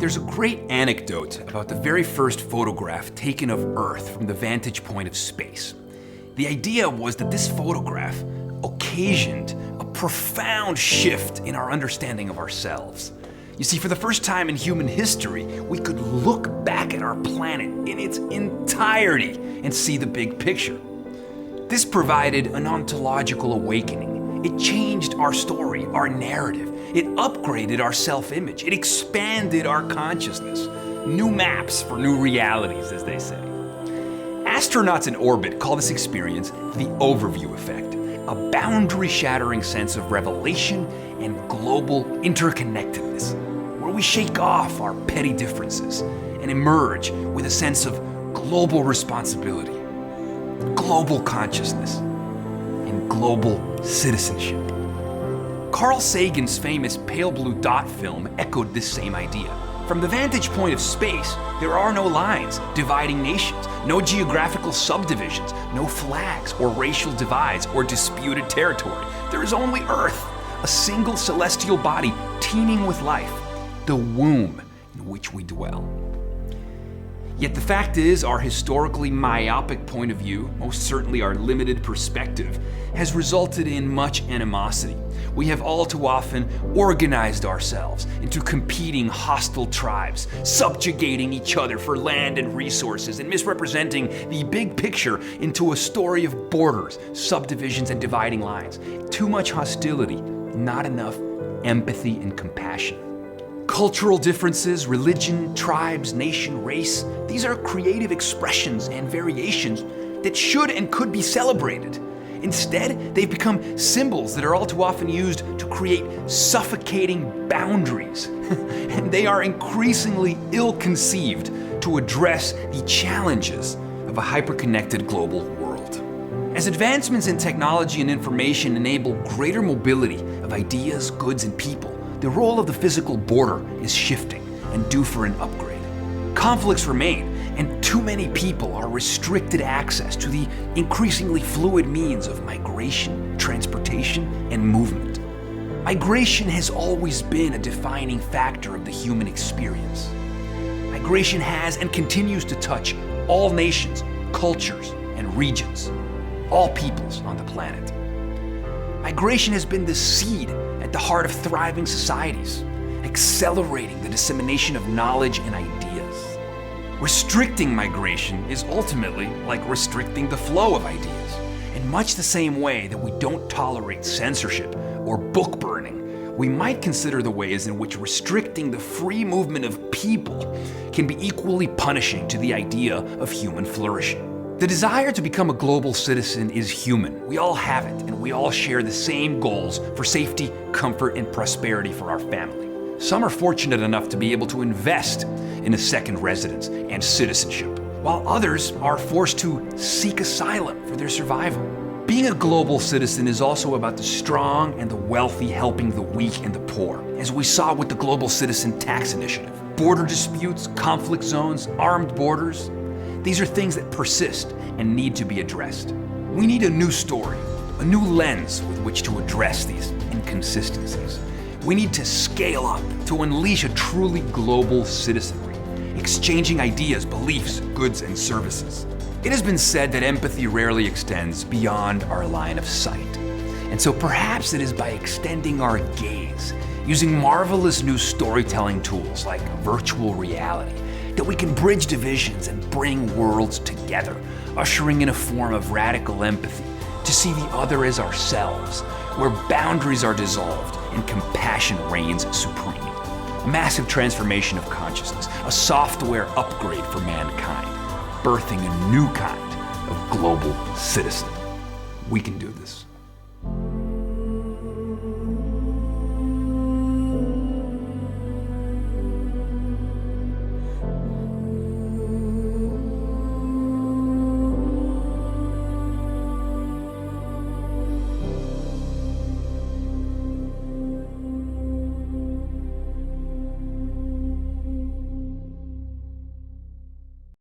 There's a great anecdote about the very first photograph taken of Earth from the vantage point of space. The idea was that this photograph occasioned a profound shift in our understanding of ourselves. You see, for the first time in human history, we could look back at our planet in its entirety and see the big picture. This provided an ontological awakening. It changed our story, our narrative. It upgraded our self-image. It expanded our consciousness. New maps for new realities, as they say. Astronauts in orbit call this experience the overview effect, a boundary-shattering sense of revelation and global interconnectedness, where we shake off our petty differences and emerge with a sense of global responsibility, global consciousness, and global citizenship. Carl Sagan's famous pale blue dot film echoed this same idea. From the vantage point of space, there are no lines dividing nations, no geographical subdivisions, no flags or racial divides or disputed territory. There is only Earth, a single celestial body teeming with life, the womb in which we dwell. Yet the fact is, our historically myopic point of view, most certainly our limited perspective, has resulted in much animosity. We have all too often organized ourselves into competing hostile tribes, subjugating each other for land and resources, and misrepresenting the big picture into a story of borders, subdivisions, and dividing lines. Too much hostility, not enough empathy and compassion. Cultural differences, religion, tribes, nation, race, these are creative expressions and variations that should and could be celebrated. Instead, they've become symbols that are all too often used to create suffocating boundaries. And they are increasingly ill-conceived to address the challenges of a hyper-connected global world. As advancements in technology and information enable greater mobility of ideas, goods, and people, the role of the physical border is shifting and due for an upgrade. Conflicts remain, and too many people are restricted access to the increasingly fluid means of migration, transportation, and movement. Migration has always been a defining factor of the human experience. Migration has and continues to touch all nations, cultures, and regions, all peoples on the planet. Migration has been the seed at the heart of thriving societies, accelerating the dissemination of knowledge and ideas. Restricting migration is ultimately like restricting the flow of ideas. In much the same way that we don't tolerate censorship or book burning, we might consider the ways in which restricting the free movement of people can be equally punishing to the idea of human flourishing. The desire to become a global citizen is human. We all have it, and we all share the same goals for safety, comfort, and prosperity for our family. Some are fortunate enough to be able to invest in a second residence and citizenship, while others are forced to seek asylum for their survival. Being a global citizen is also about the strong and the wealthy helping the weak and the poor, as we saw with the Global Citizen Tax Initiative. Border disputes, conflict zones, armed borders, these are things that persist and need to be addressed. We need a new story, a new lens with which to address these inconsistencies. We need to scale up to unleash a truly global citizenry, exchanging ideas, beliefs, goods, and services. It has been said that empathy rarely extends beyond our line of sight. And so perhaps it is by extending our gaze, using marvelous new storytelling tools like virtual reality, that we can bridge divisions and bring worlds together, ushering in a form of radical empathy to see the other as ourselves, where boundaries are dissolved and compassion reigns supreme. A massive transformation of consciousness, a software upgrade for mankind, birthing a new kind of global citizen. We can do this.